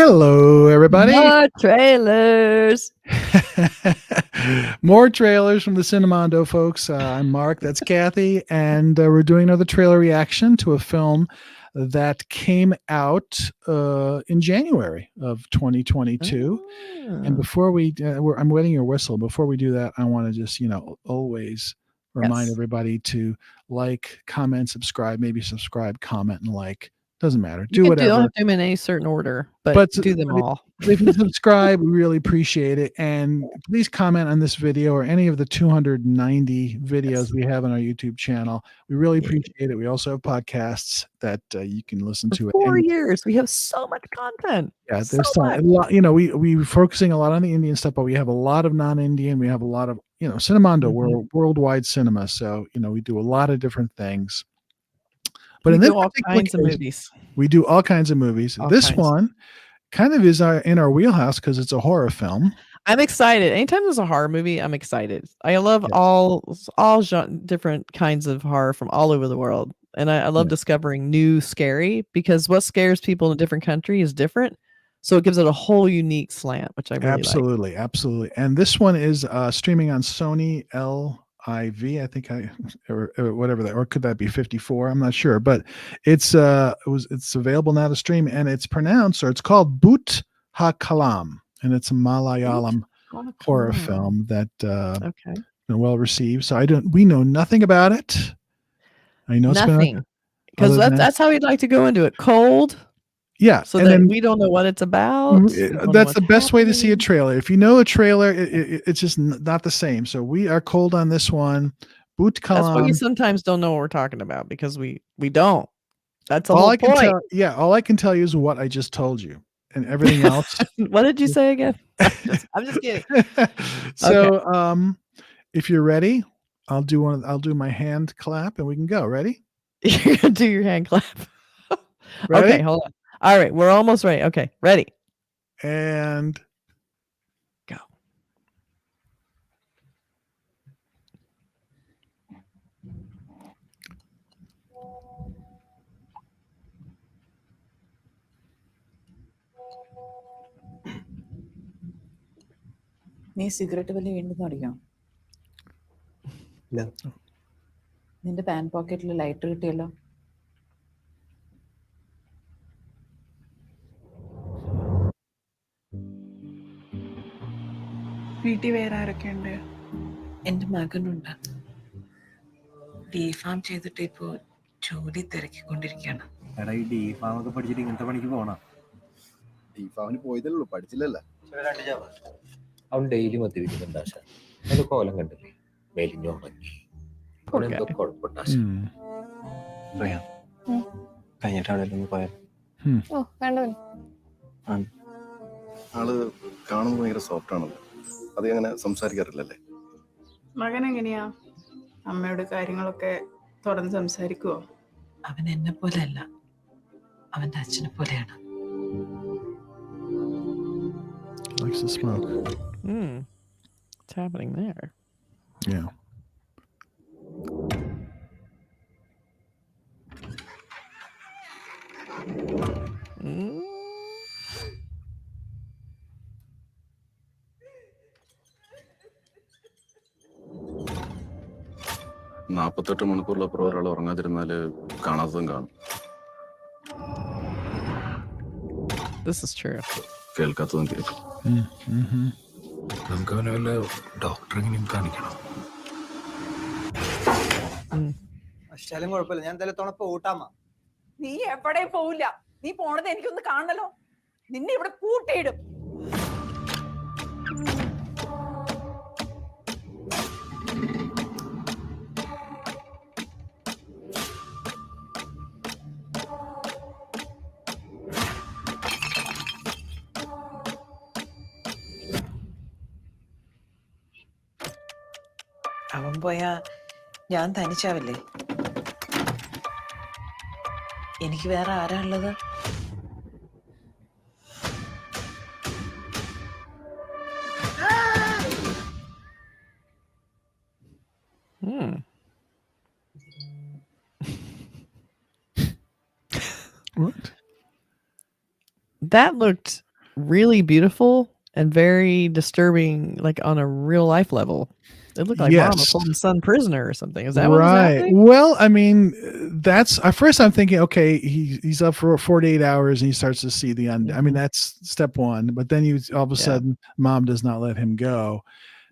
Hello, everybody. More trailers. More trailers from the Cinemondo, folks. I'm Mark. That's Kathy. And we're doing another trailer reaction to a film that came out in January of 2022. And before I'm wetting your whistle. Before we do that, I want to just, always remind everybody to like, comment, subscribe, maybe subscribe, comment, and like. Doesn't matter. Do whatever. You don't have to do them in any certain order, but do them all. If you subscribe, we really appreciate it. And please comment on this video or any of the 290 videos we have on our YouTube channel. We really appreciate it. We also have podcasts that you can listen to. For 4 years, we have so much content. Yeah, there's a lot. We're focusing a lot on the Indian stuff, but we have a lot of non-Indian. We have a lot of, Cinemondo. We're worldwide cinema, so we do a lot of different things. But in this all kinds of movies. We do all kinds of movies. This one kind of is in our wheelhouse because it's a horror film. I'm excited. Anytime there's a horror movie, I'm excited. I love all different kinds of horror from all over the world. And I love discovering new scary, because what scares people in a different country is different. So it gives it a whole unique slant, which I really like. Absolutely. And this one is streaming on Sony LIV, I think or whatever that, or could that be 54? I'm not sure, but it's available now to stream, and it's called Bhoothakalam, and it's a Malayalam horror film that been well received. So we know nothing about it. I know nothing, because that's how we'd like to go into it cold. Yeah. So then we don't know what it's about. That's the best way to see a trailer. If you know a trailer, it's just not the same. So we are cold on this one. Bhoothakalam. That's why we sometimes don't know what we're talking about, because we don't. That's all I can tell. Yeah. All I can tell you is what I just told you, and everything else. What did you say again? I'm just kidding. So, if you're ready, I'll do my hand clap and we can go. Ready? You're going to do your hand clap. Ready? Okay, hold on. All right, we're almost ready. Okay, ready. And go. നീ cigarette വലിയ വീണ്ടും തുടങ്ങിയോ? നിന്റെ pan പോക്കറ്റിൽ lighter കിട്ടിയല്ലോ. വീട്ടിൽ വേറെ ആരൊക്കെയുണ്ട്? എൻ്റെ മകനുണ്ട്. ഡിഫാം ചെയ്തിട്ട് ഇപ്പോൾ ജോലി തിരക്കിക്കൊണ്ടിരിക്കുകയാണ്. എടാ, ഈ ഡിഫാം ഒക്കെ പഠിച്ചിട്ട് ഇങ്ങനത്തെ പണിക്ക് പോണ? ഡിഫാമിന് പോയതല്ലോ, പഠിച്ചില്ലല്ലോ. അവൻ ഡെയിലി മദ്യപിക്കുന്നുണ്ട് ആശ. അതിന്റെ കോലം കണ്ടില്ലേ, മെലിഞ്ഞുണങ്ങി. അവനെന്തോ കുഴപ്പമുണ്ട് ആശ. കഴിഞ്ഞിട്ട് അവിടെ ഒന്ന് പോയാൽ ആള് കാണുമ്പോൾ ഭയങ്കര സോഫ്റ്റ് ആണല്ലോ, അത് അങ്ങനെ സംസാരിക്കാറില്ലല്ലേ? മകൻ എങ്ങനെയാ? അമ്മയോട് കാര്യങ്ങളൊക്കെ തുറന്ന് സംസാരിക്കുവോ? അവൻ എന്നെ പോലെയല്ല, അവന്റെ അച്ഛനെ പോലെയാണ്. Likes to smoke. What's happening there? Yeah. Mm. 48 മണിക്കൂറിലപ്പുറം ഒരാൾ ഉറങ്ങാതിരുന്നാല് കാണാത്തതും കാണും, This is true. കേൾക്കാത്തതും കേൾക്കും. നമുക്ക് അവനെ വല്ല ഡോക്ടറെങ്കിലും കാണിക്കണം. സ്ഥലം കുഴപ്പമില്ല, ഞാൻ എന്തായാലും തവണ പോട്ടാമ്മ. നീ എവിടെ പോവില്ല. നീ പോണത് എനിക്കൊന്ന് കാണണല്ലോ. നിന്നെ ഇവിടെ കൂട്ടിയിടും. അവൻ പോയാ ഞാൻ തനിച്ചാവില്ലേ? എനിക്ക് വേറെ ആരാ ഉള്ളത്? What? That looked really beautiful and very disturbing, like on a real life level. It looked like mom was Yes. holding son prisoner or something. Is that what was Right. happening? Well, I mean, that's at first I'm thinking, okay, he's up for 48 hours and he starts to see the end. I mean, Mhm. that's step one. But then you all of a Yeah. sudden, mom does not let him go.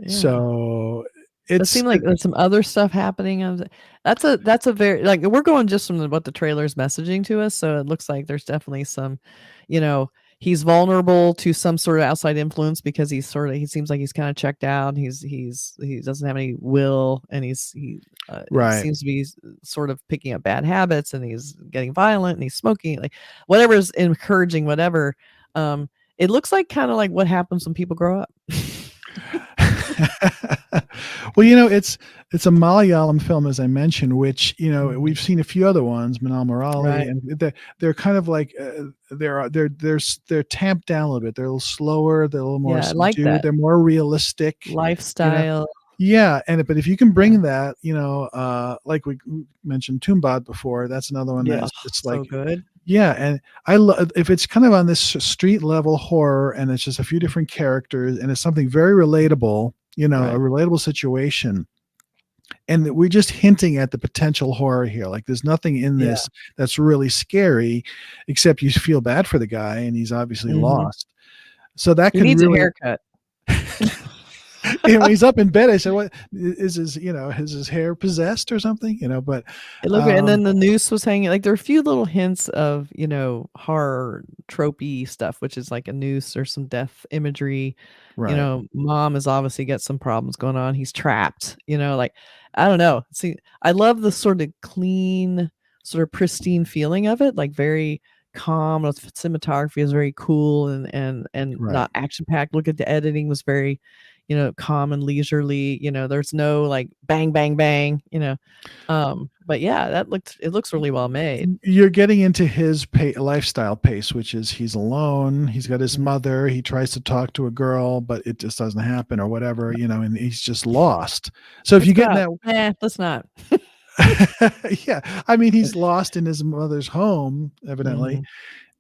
Yeah. So It it's seemed like there's some other stuff happening. That's a very, like, we're going just from what the trailer's messaging to us. So it looks like there's definitely some, you know, he's vulnerable to some sort of outside influence because he seems like he's kind of checked out. He doesn't have any will, and he right. seems to be sort of picking up bad habits, and he's getting violent, and he's smoking, like whatever is encouraging whatever. It looks like kind of like what happens when people grow up. Well, it's a Malayalam film, as I mentioned, which we've seen a few other ones, Manal Morali, Right. and they're kind of like they're tamped down a little bit. They're a little slower. They're a little more Yeah, I like subdued. that. They're more realistic. Lifestyle. Yeah, but if you can bring that, like we mentioned Tumbad before, that's another one Yeah, that's it's so like. good. Yeah, and I love if it's kind of on this street level horror, and it's just a few different characters, and it's something very relatable, a Right. relatable situation, and we're just hinting at the potential horror here. Like there's nothing in Yeah. this that's really scary, except you feel bad for the guy, and he's obviously Mhm. lost. So that He can needs a really. haircut. When he's up in bed, I said, "What is his hair possessed or something?" But It looked good, and then the noose was hanging. Like there are a few little hints of horror tropey stuff, which is like a noose or some death imagery. right, Mom has obviously got some problems going on. He's trapped. Like I don't know. See, I love the sort of clean, sort of pristine feeling of it. Like very calm. The cinematography is very cool and right. not action packed. Look at the editing was very calm and leisurely. There's no like bang, bang, bang, but yeah, it looks really well made. You're getting into his lifestyle pace, which is he's alone. He's got his mother. He tries to talk to a girl, but it just doesn't happen or whatever, and he's just lost. So if you get in that, Let's not. yeah, I mean, he's lost in his mother's home, evidently, Mhm.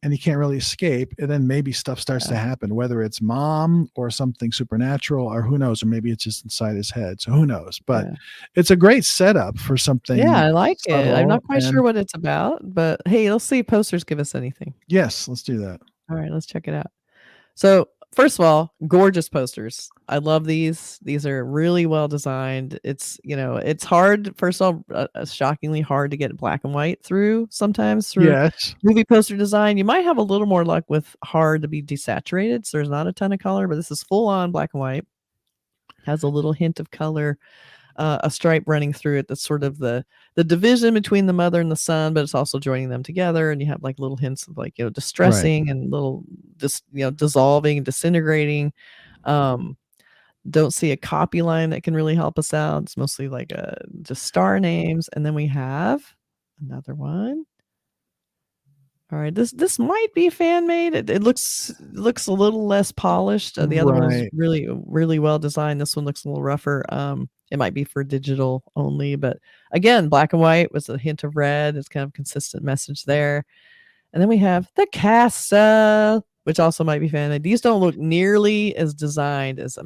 and he can't really escape. And then maybe stuff starts to happen, whether it's mom or something supernatural, or who knows, or maybe it's just inside his head. So who knows? But Yeah. it's a great setup for something. Yeah, I like it. I'm subtle, not quite sure and what it's about, but hey, let's see if posters give us anything. yes, let's do that. All right, let's check it out. So, first of all, gorgeous posters. I love these. These are really well designed. It's hard, first of all, shockingly hard to get black and white through sometimes through Yes, movie poster design. You might have a little more luck with hard to be desaturated, so there's not a ton of color, but this is full on black and white. Has a little hint of color, a stripe running through it that's sort of the division between the mother and the son, but it's also joining them together, and you have like little hints of like distressing and little dissolving and disintegrating. Don't see a copy line that can really help us out. It's mostly like just star names, and then we have another one. All right, this might be fan made. It looks a little less polished. The other one was right. really really well designed. This one looks a little rougher. It might be for digital only, but again, black and white with a hint of red. It's kind of consistent message there. And then we have the castle, which also might be fan made. These don't look nearly as designed as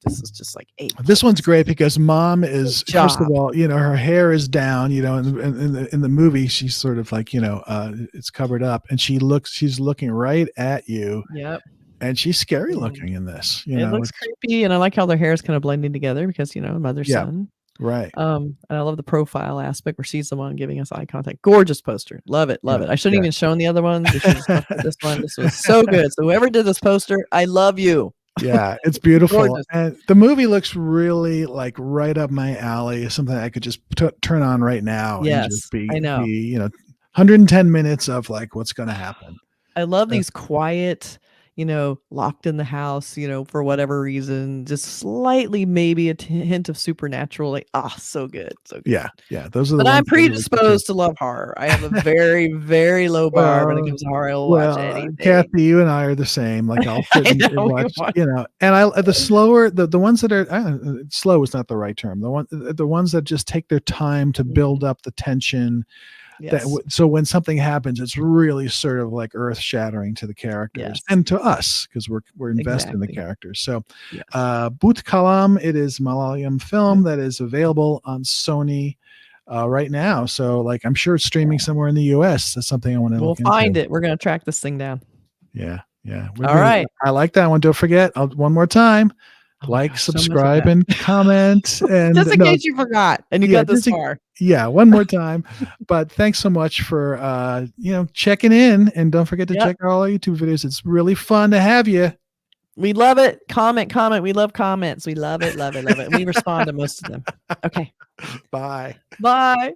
this is just like eight. This one's great because mom is Good first of job. all, her hair is down, in the movie she's sort of like, it's covered up, and she's looking right at you, Yep. and she's scary Mhm. looking in this. It looks creepy, and I like how their hair is kind of blending together because mother Yeah. son. Right. And I love the profile aspect where she's the one giving us eye contact. Gorgeous poster. Love it. Love Yeah, it. I shouldn't yeah. even shown the other ones. We should just left with this one. This was so good. So whoever did this poster, I love you. Yeah, it's beautiful. Gorgeous. And the movie looks really like right up my alley. Something I could just turn on right now and Yes, just be I know. 110 minutes of like what's going to happen. I love these quiet, locked in the house, for whatever reason, just slightly maybe a hint of supernatural. Like, so good. So good. Yeah. Yeah. Those are the But ones I'm that really predisposed to love horror. I have a very, very low bar when it Well, comes to horror. I'll watch Well, anything. Kathy, you and I are the same. Like I'll sit I and know, we watch, watch- and the slower, the ones that are slow is not the right term. The ones that just take their time to build up the tension. Yes. So when something happens, it's really sort of like earth shattering to the characters Yes. and to us because we're invested in the Exactly. characters. So, Yes. Bhoothakalam, it is Malayalam film that is available on Sony right now. So, like, I'm sure it's streaming somewhere in the U.S. That's something I want to We'll look into. find it. We're gonna track this thing down. Yeah. All right. I like that one. Don't forget. One more time. Oh my Like, gosh, so much of subscribe, that. and comment. And Just in case you forgot and you got this far. One more time. But thanks so much for checking in, and don't forget to check out all our YouTube videos. It's really fun to have you. We love it. Comment. We love comments. We love it. And we respond to most of them. Okay. Bye. Bye.